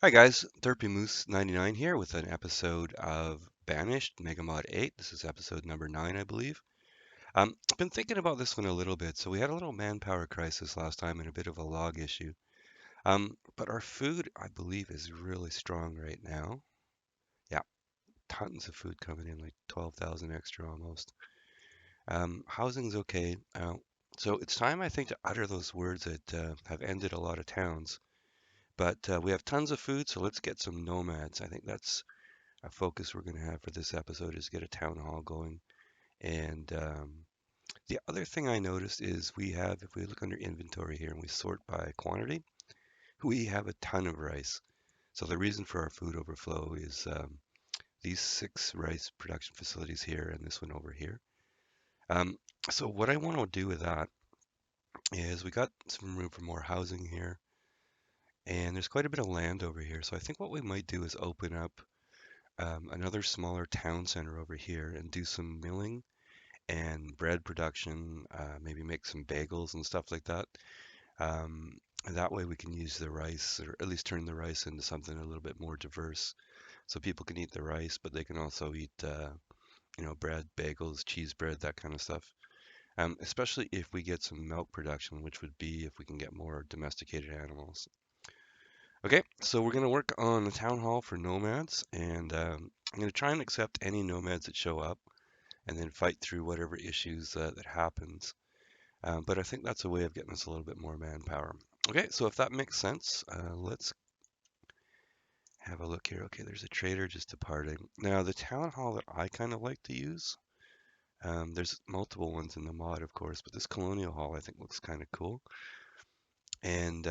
Hi guys, Derpy Moose 99 here with an episode of Banished, megamod 8. This is episode number 9, I believe. I've been thinking about this one a little bit. So we had a little manpower crisis last time and a bit of a log issue. But our food, I believe, is really strong right now. Yeah, tons of food coming in, like 12,000 extra almost. Housing's okay. So it's time, I think, to utter those words that have ended a lot of towns. But we have tons of food, so let's get some nomads. I think that's a focus we're going to have for this episode is get a town hall going. And the other thing I noticed is we have, if we look under inventory here and we sort by quantity, we have a ton of rice. So the reason for our food overflow is these 6 rice production facilities here and this one over here. Um, so what I want to do with that is we got some room for more housing here, and there's quite a bit of land over here. So I think what we might do is open up another smaller town center over here and do some milling and bread production, maybe make some bagels and stuff like that. And that way we can use the rice, or at least turn the rice into something a little bit more diverse. So people can eat the rice, but they can also eat, bread, bagels, cheese bread, that kind of stuff. Especially if we get some milk production, which would be if we can get more domesticated animals. Okay, so we're going to work on the town hall for nomads, and I'm going to try and accept any nomads that show up and then fight through whatever issues that happens. But I think that's a way of getting us a little bit more manpower. Okay, so if that makes sense, let's have a look here. Okay, there's a trader just departing. Now, the town hall that I kind of like to use, there's multiple ones in the mod, of course, but this colonial hall I think looks kind of cool. And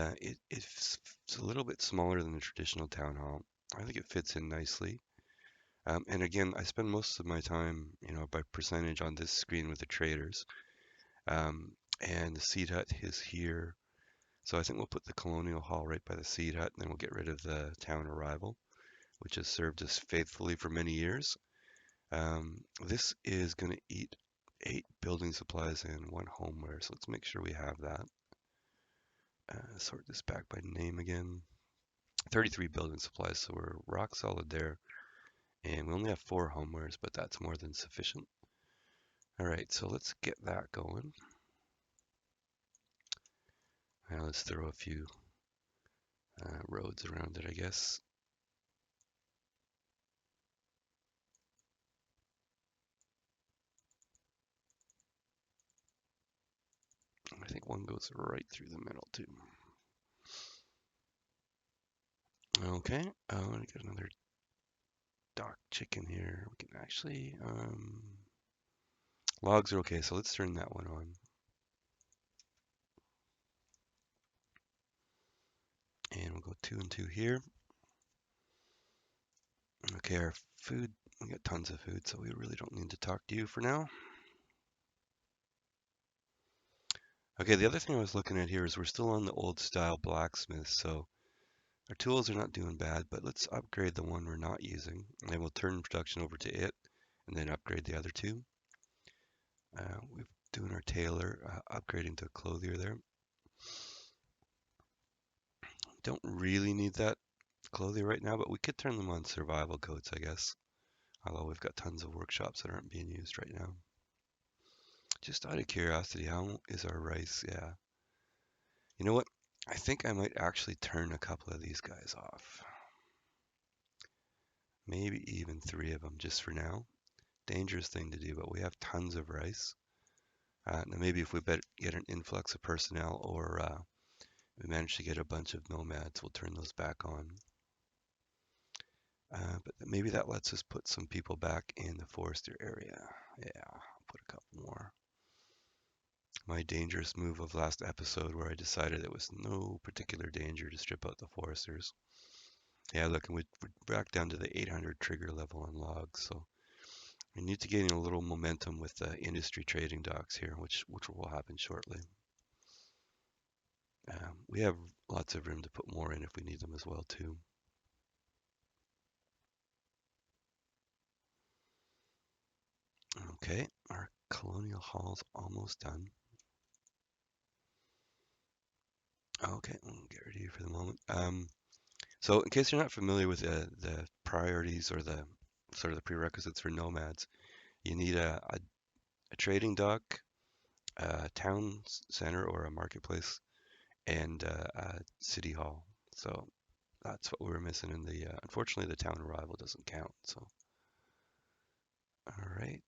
it's a little bit smaller than the traditional town hall. I think it fits in nicely. And again, I spend most of my time, by percentage on this screen with the traders. And the seed hut is here. So I think we'll put the colonial hall right by the seed hut, and then we'll get rid of the town arrival, which has served us faithfully for many years. This is going to eat 8 building supplies and 1 homeware, so let's make sure we have that. Sort this back by name again. 33 building supplies, so we're rock solid there. And we only have 4 homewares, but that's more than sufficient. All right, so let's get that going. Now let's throw a few roads around it, I guess. I think one goes right through the middle too. Okay, I'm gonna get another dock chicken here. We can actually, logs are okay, so let's turn that one on. And we'll go 2 and 2 here. Okay, our food, we got tons of food, so we really don't need to talk to you for now. Okay, the other thing I was looking at here is we're still on the old style blacksmith, so our tools are not doing bad, but let's upgrade the one we're not using, and we'll turn production over to it, and then upgrade the other 2. We're doing our tailor, upgrading to a clothier there. Don't really need that clothier right now, but we could turn them on survival coats, I guess. Although we've got tons of workshops that aren't being used right now. Just out of curiosity, how is our rice? Yeah. You know what? I think I might actually turn a couple of these guys off. Maybe even 3 of them just for now. Dangerous thing to do, but we have tons of rice. Now maybe if we get an influx of personnel or we manage to get a bunch of nomads, we'll turn those back on. But maybe that lets us put some people back in the forester area. Yeah, I'll put a couple more. My dangerous move of last episode where I decided there was no particular danger to strip out the foresters. Yeah, look, and we're back down to the 800 trigger level on logs, so we need to gain a little momentum with the industry trading docks here, which will happen shortly. We have lots of room to put more in if we need them as well too. Okay, our colonial hall's almost done. Okay, we'll get ready for the moment. So, in case you're not familiar with the priorities or the sort of the prerequisites for nomads, you need a trading dock, a town center or a marketplace, and a city hall. So that's what we were missing in the. Unfortunately, the town arrival doesn't count. So, all right,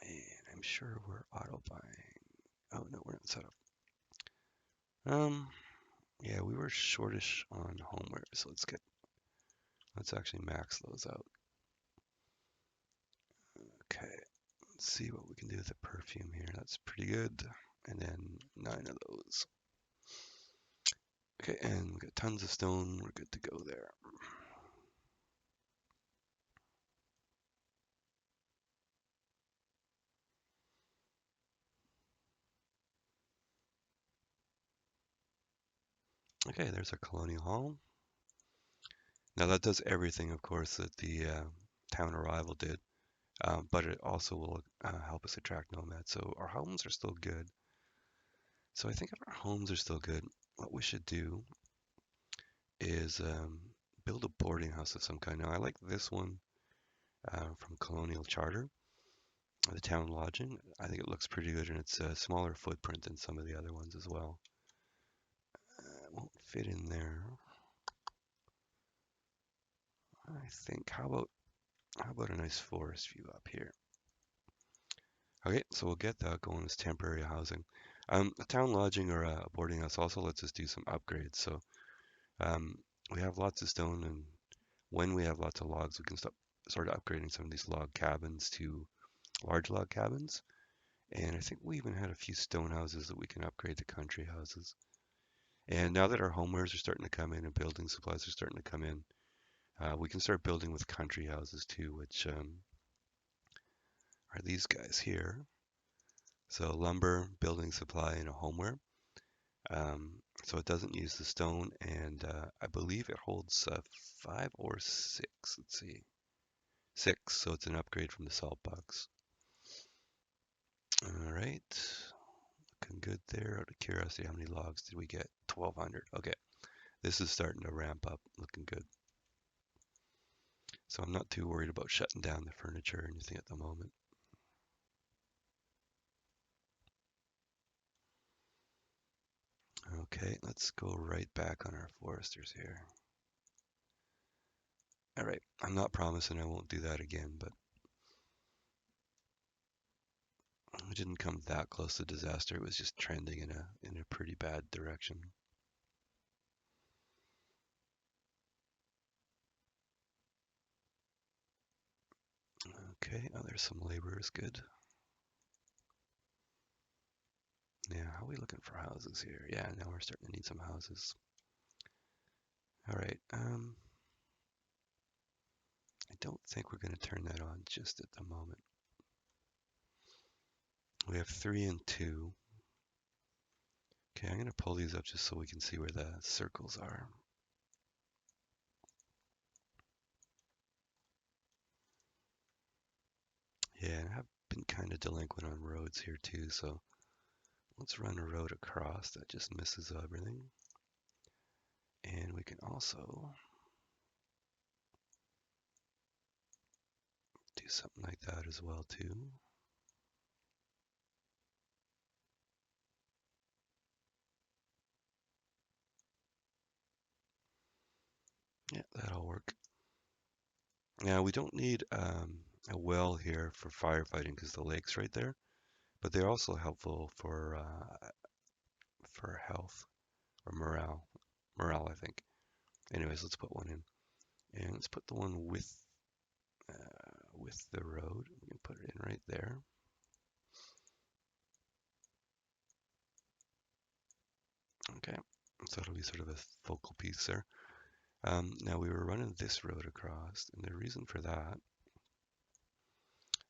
and I'm sure we're auto buying. Oh no, we're not set up. Um, yeah, we were shortish on homeware, so let's actually max those out. Okay, let's see what we can do with the perfume here. That's pretty good. And then 9 of those. Okay, and we got tons of stone. We're good to go there. Okay, there's our colonial hall. Now that does everything, of course, that the town arrival did, but it also will help us attract nomads. So our homes are still good. So I think if our homes are still good, what we should do is build a boarding house of some kind. Now I like this one from Colonial Charter, the town lodging. I think it looks pretty good, and it's a smaller footprint than some of the other ones as well. It won't fit in there. I think. How about a nice forest view up here? Okay, so we'll get that going as temporary housing. A town lodging or a boarding house also lets us do some upgrades. So um, we have lots of stone, and when we have lots of logs, we can start upgrading some of these log cabins to large log cabins. And I think we even had a few stone houses that we can upgrade to country houses. And now that our homewares are starting to come in and building supplies are starting to come in, we can start building with country houses too, which are these guys here. So lumber, building supply, and a homeware. So it doesn't use the stone, and I believe it holds 5 or 6. Let's see, 6. So it's an upgrade from the salt box. All right, looking good there. Out of curiosity, how many logs did we get? 1,200. Okay, this is starting to ramp up. Looking good. So I'm not too worried about shutting down the furniture or anything at the moment. Okay, let's go right back on our foresters here. All right, I'm not promising I won't do that again, but we didn't come that close to disaster. It was just trending in a pretty bad direction. Okay, oh, there's some laborers. Good. Yeah, how are we looking for houses here? Yeah, now we're starting to need some houses. All right. I don't think we're going to turn that on just at the moment. We have 3 and 2. Okay, I'm going to pull these up just so we can see where the circles are. Yeah, I've been kind of delinquent on roads here too, so let's run a road across that just misses everything. And we can also do something like that as well too. Yeah, that'll work. Now we don't need a well here for firefighting because the lake's right there, but they're also helpful for health or morale. Morale, I think. Anyways, let's put one in, and let's put the one with the road. We can put it in right there. Okay, so it'll be sort of a focal piece there. Now we were running this road across, and the reason for that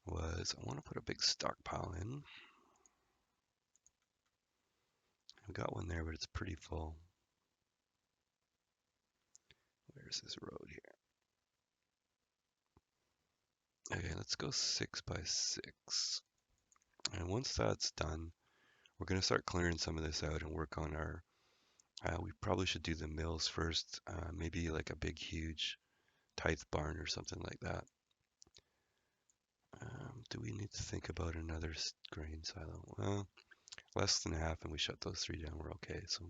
was I want to put a big stockpile in. I've got one there, but it's pretty full. Where's this road here? Okay, let's go 6 by 6. And once that's done, we're going to start clearing some of this out and work on our We probably should do the mills first, maybe like a big, huge tithe barn or something like that. Do we need to think about another grain silo? Well, less than half, and we shut those three down. We're okay. So,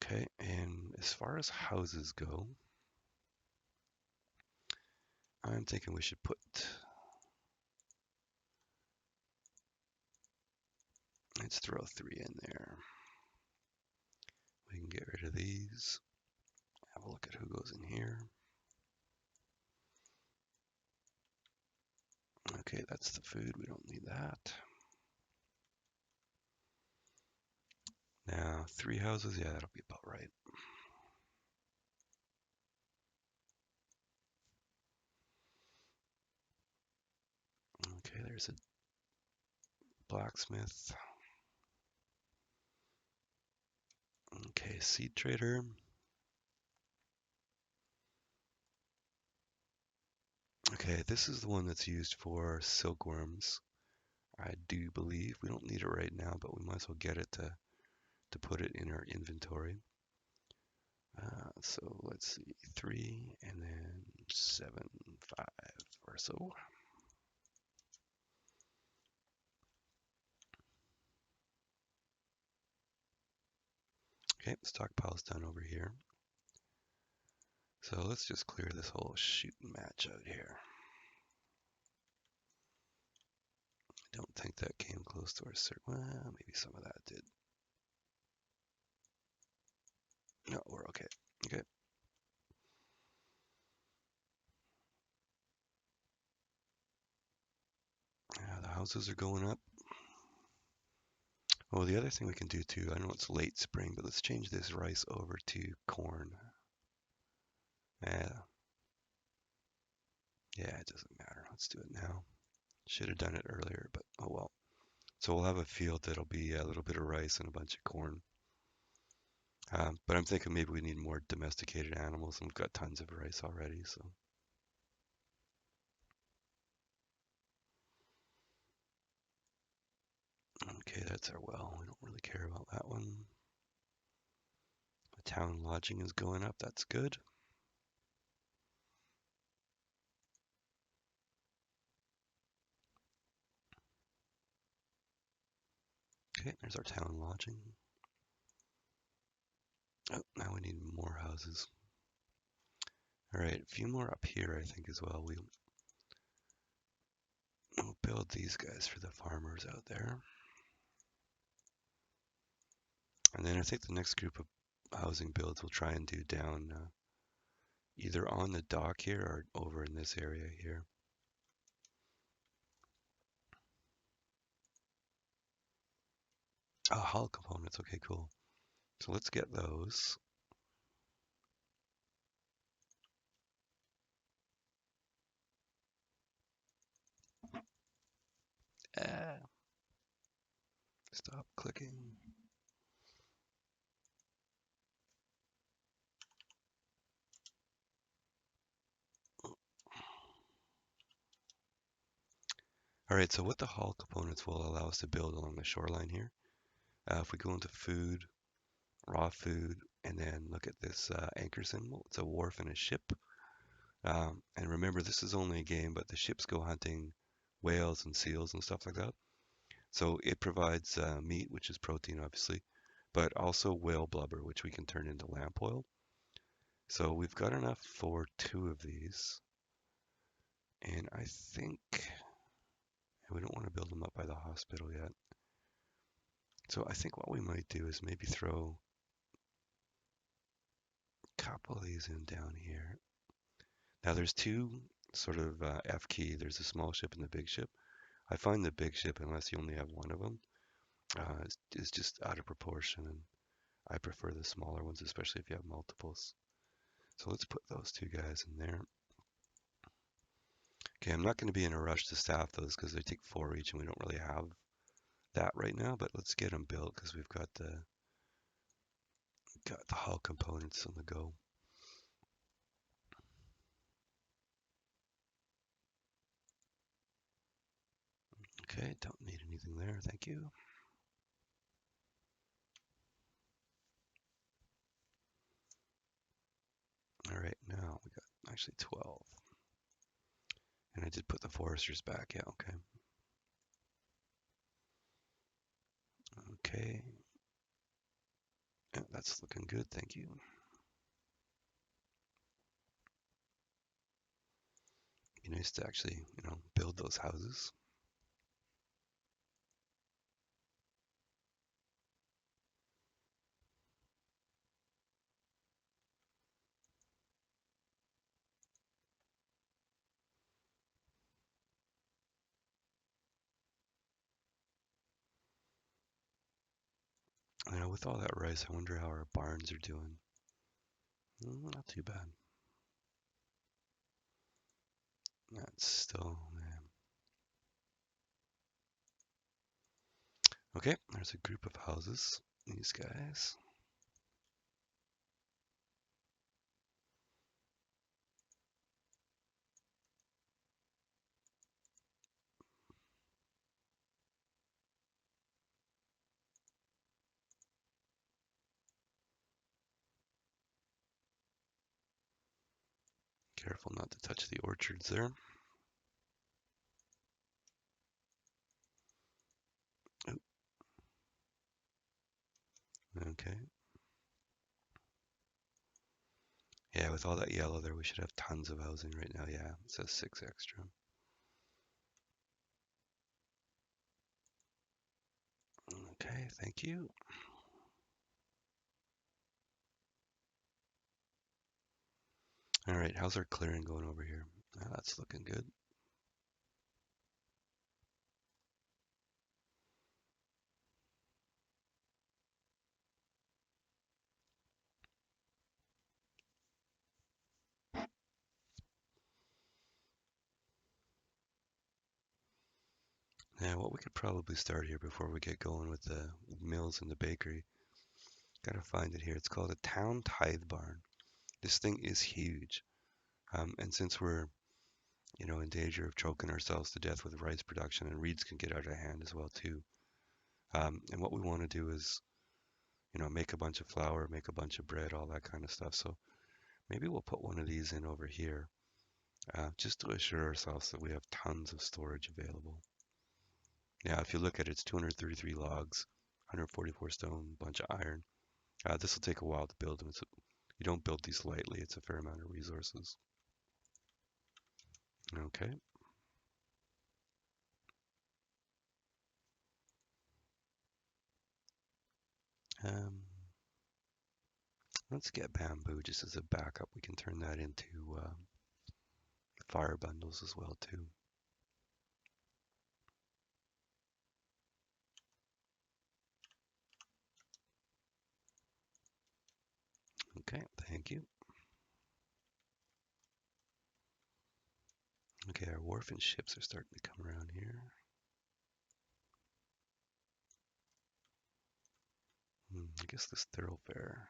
okay. And as far as houses go, I'm thinking we should put. Let's throw three in there. We can get rid of these. Have a look at who goes in here. Okay, that's the food. We don't need that. Now, three houses. Yeah, that'll be about right. Okay, there's a blacksmith. Okay, seed trader. Okay, this is the one that's used for silkworms. I do believe we don't need it right now, but we might as well get it to put it in our inventory. So let's see, 3 and then 7, 5 or so. Okay, stockpile's done over here. So let's just clear this whole shooting match out here. I don't think that came close to our cert. Well, maybe some of that did. No, we're okay. Okay. The houses are going up. Oh, the other thing we can do too, I know it's late spring, but let's change this rice over to corn. Yeah, yeah, it doesn't matter. Let's do it now. Should have done it earlier, but oh well. So we'll have a field that'll be a little bit of rice and a bunch of corn. But I'm thinking maybe we need more domesticated animals, and we've got tons of rice already. So okay, that's our well. We don't really care about that one. The town lodging is going up. That's good. Okay, there's our town lodging. Oh, now we need more houses. All right, a few more up here, I think, as well. We'll build these guys for the farmers out there. And then I think the next group of housing builds we'll try and do down either on the dock here or over in this area here. Oh, hull components. Okay, cool. So let's get those. Ah, stop clicking. All right, so what the hull components will allow us to build along the shoreline here. If we go into food, raw food, and then look at this anchor symbol, it's a wharf and a ship. And remember, this is only a game, but the ships go hunting whales and seals and stuff like that. So it provides meat, which is protein, obviously, but also whale blubber, which we can turn into lamp oil. So we've got enough for two of these. And I think we don't want to build them up by the hospital yet. So I think what we might do is maybe throw a couple of these in down here. Now there's two sort of F key. There's the small ship and the big ship. I find the big ship, unless you only have one of them, is just out of proportion. And I prefer the smaller ones, especially if you have multiples. So let's put those two guys in there. Okay, I'm not going to be in a rush to staff those because they take 4 each and we don't really have that right now, but let's get them built because we've got the hull components on the go. Okay, don't need anything there, thank you. actually 12. And I did put the foresters back. Yeah, okay. Okay. Yeah, that's looking good. Thank you. Be nice to actually, build those houses. With all that rice, I wonder how our barns are doing. Not too bad. That's still, man. Okay, there's a group of houses. These guys. Careful not to touch the orchards there. Oop. Okay. Yeah, with all that yellow there, we should have tons of housing right now. Yeah, it says 6 extra. Okay, thank you. All right, how's our clearing going over here? That's looking good. Yeah, what we could probably start here before we get going with the mills and the bakery. Gotta find it here. It's called a town tithe barn. This thing is huge. And since we're, in danger of choking ourselves to death with rice production, and reeds can get out of hand as well too. And what we want to do is, make a bunch of flour, make a bunch of bread, all that kind of stuff. So maybe we'll put one of these in over here, just to assure ourselves that we have tons of storage available. Yeah, if you look at it, it's 233 logs, 144 stone, bunch of iron. This will take a while to build them. You don't build these lightly. It's a fair amount of resources. Okay. Um, let's get bamboo just as a backup. We can turn that into fire bundles as well too. Okay, thank you. Okay, our wharf and ships are starting to come around here. I guess this thoroughfare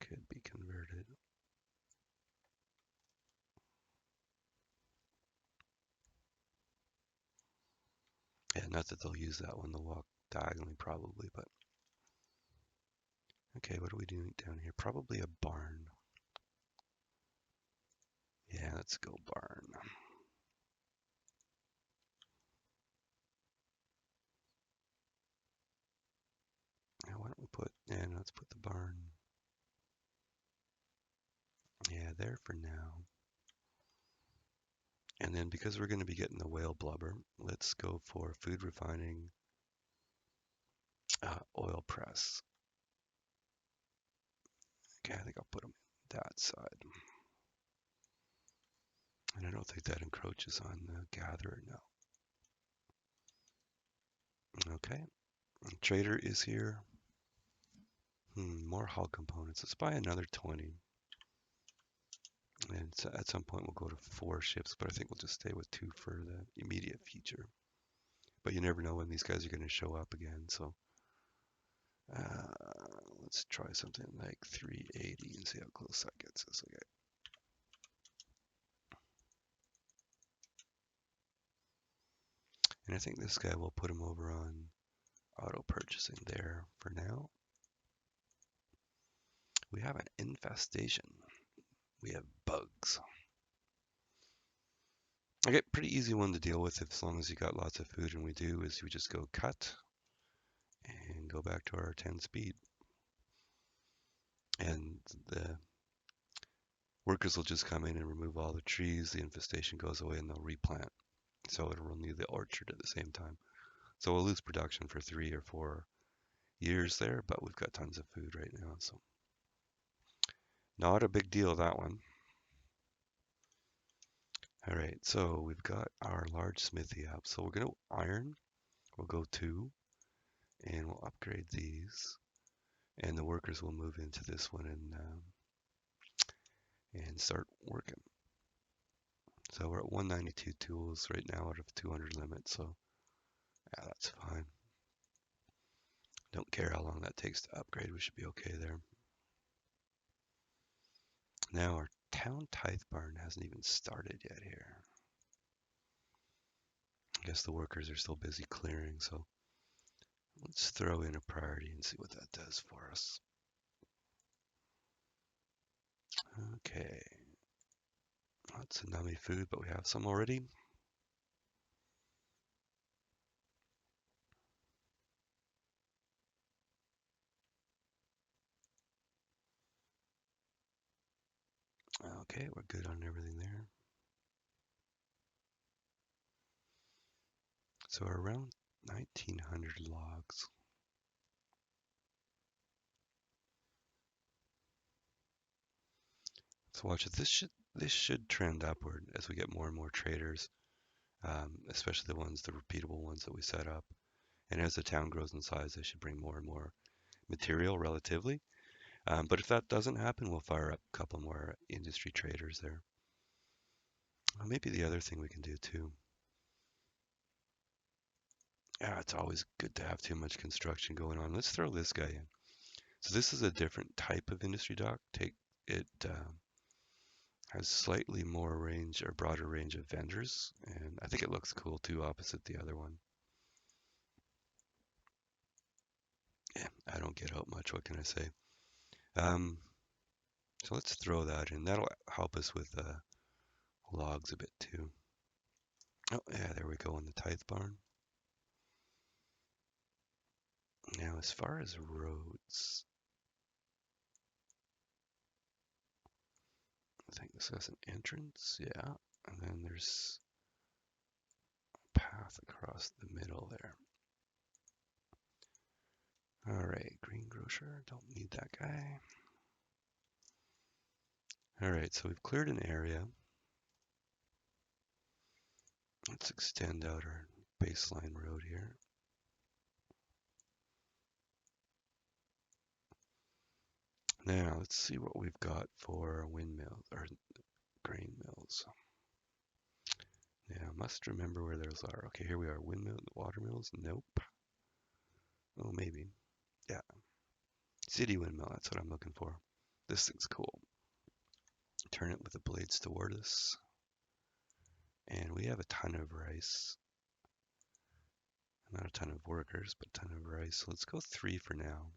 could be converted. Yeah, not that they'll use that one. They'll walk diagonally probably, but okay, what are we doing down here? Probably a barn. Yeah, let's go barn. Now, why don't we put, let's put the barn, yeah, there for now. And then because we're going to be getting the whale blubber, let's go for food refining, oil press. Okay, I think I'll put them that side. And I don't think that encroaches on the gatherer, no. Okay, trader is here. More hull components. Let's buy another 20. And so at some point we'll go to 4 ships, but I think we'll just stay with 2 for the immediate future. But you never know when these guys are going to show up again, so let's try something like 380 and see how close that gets us. Okay. And I think this guy will put him over on auto purchasing there for now. We have an infestation. we have bugs. Okay, pretty easy one to deal with as long as you got lots of food, and we do is we just go cut and go back to our 10 speed. And the workers will just come in and remove all the trees, the infestation goes away, and they'll replant. So it'll renew the orchard at the same time. So we'll lose production for 3 or 4 years there, but we've got tons of food right now, so not a big deal, that one. All right, so we've got our large smithy up. So we're going to iron. We'll go 2, and we'll upgrade these. And the workers will move into this one and start working. So we're at 192 tools right now out of 200 limit, so yeah, that's fine. Don't care how long that takes to upgrade. We should be okay there. Now our town tithe barn hasn't even started yet here. I guess the workers are still busy clearing, so let's throw in a priority and see what that does for us. Okay. Lots of nummy food, but we have some already. Okay, we're good on everything there. So we're around 1900 logs. So watch it. This should trend upward as we get more and more traders, especially the repeatable ones that we set up. And as the town grows in size, they should bring more and more material relatively. But if that doesn't happen, we'll fire up a couple more industry traders there. Maybe the other thing we can do too. Yeah, it's always good to have too much construction going on. Let's throw this guy in. So this is a different type of industry dock. It has slightly more range or broader range of vendors, and I think it looks cool too, opposite the other one. Yeah, I don't get out much. What can I say? Um, so let's throw that in. That'll help us with logs a bit too. Oh yeah, there we go in the tithe barn. Now, as far as roads, I think this has an entrance, yeah, and then there's a path across the middle there. All right, greengrocer, don't need that guy. All right, so we've cleared an area. Let's extend out our baseline road here. Now, let's see what we've got for windmills or grain mills. Now, must remember where those are. Okay, here we are. Windmill, watermills? Nope. Oh, maybe. Yeah. City windmill, that's what I'm looking for. This thing's cool. Turn it with the blades toward us. And we have a ton of rice. Not a ton of workers, but a ton of rice. So let's go 3 for now.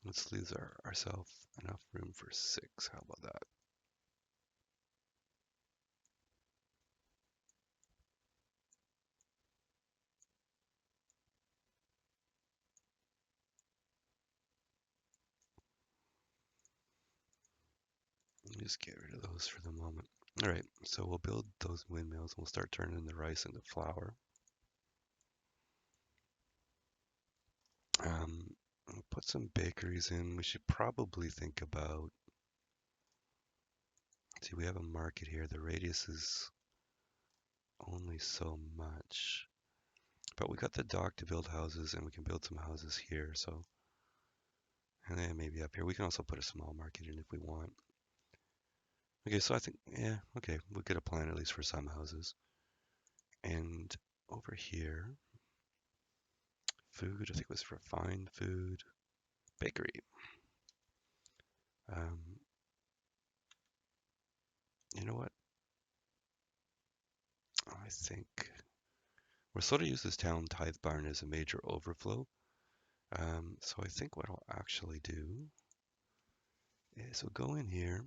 Let's leave ourselves enough room for 6. How about that? Just get rid of those for the moment. All right, so we'll build those windmills and we'll start turning the rice into flour. We'll put some bakeries in. We should probably think about, see, we have a market here. The radius is only so much, but we got the dock to build houses and we can build some houses here. So, and then maybe up here, we can also put a small market in if we want. Okay, so I think, yeah, okay, we'll get a plan at least for some houses. And over here, food, I think it was refined food, bakery. Um, you know what? I think We're sort of use this town tithe barn as a major overflow. So I think what I'll actually do is we'll go in here.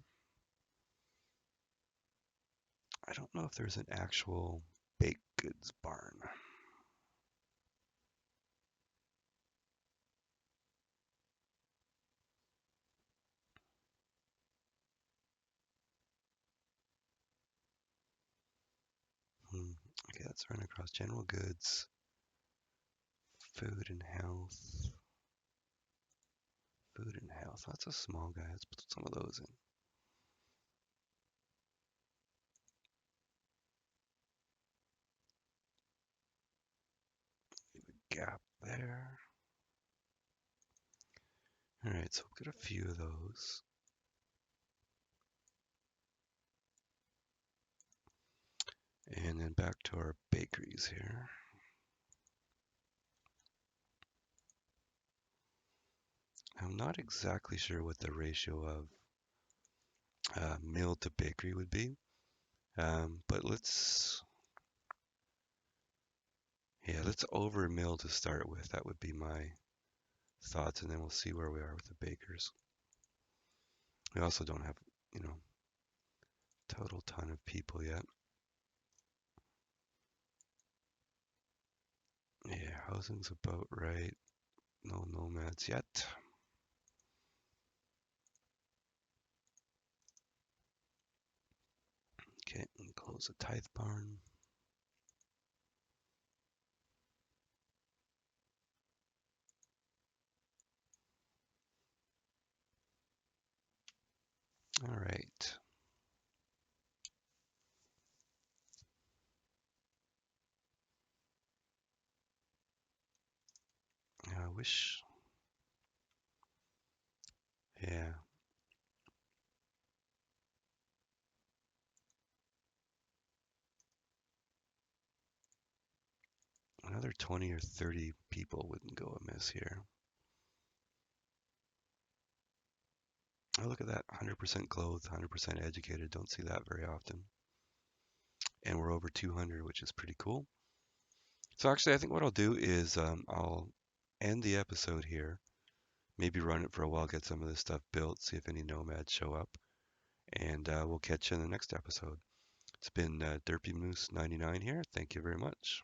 I don't know if there's an actual baked goods barn. Okay, let's run across general goods, food and health, food and health. That's a small guy. Let's put some of those in. Leave a gap there. All right, so we'll get a few of those. And then back to our bakeries here. I'm not exactly sure what the ratio of mill to bakery would be, but let's over mill to start with. That would be my thoughts, and then we'll see where we are with the bakers. We also don't have, you know, total ton of people yet. Yeah, housing's about right. No nomads yet. Okay, and close the tithe barn. All right. I wish, yeah, another 20 or 30 people wouldn't go amiss here. Oh, look at that, 100% clothed, 100% educated. Don't see that very often. And we're over 200, which is pretty cool. So actually, I think what I'll do is I'll end the episode here. Maybe run it for a while, get some of this stuff built, see if any nomads show up, and we'll catch you in the next episode. It's been Derpy Moose 99 here. Thank you very much.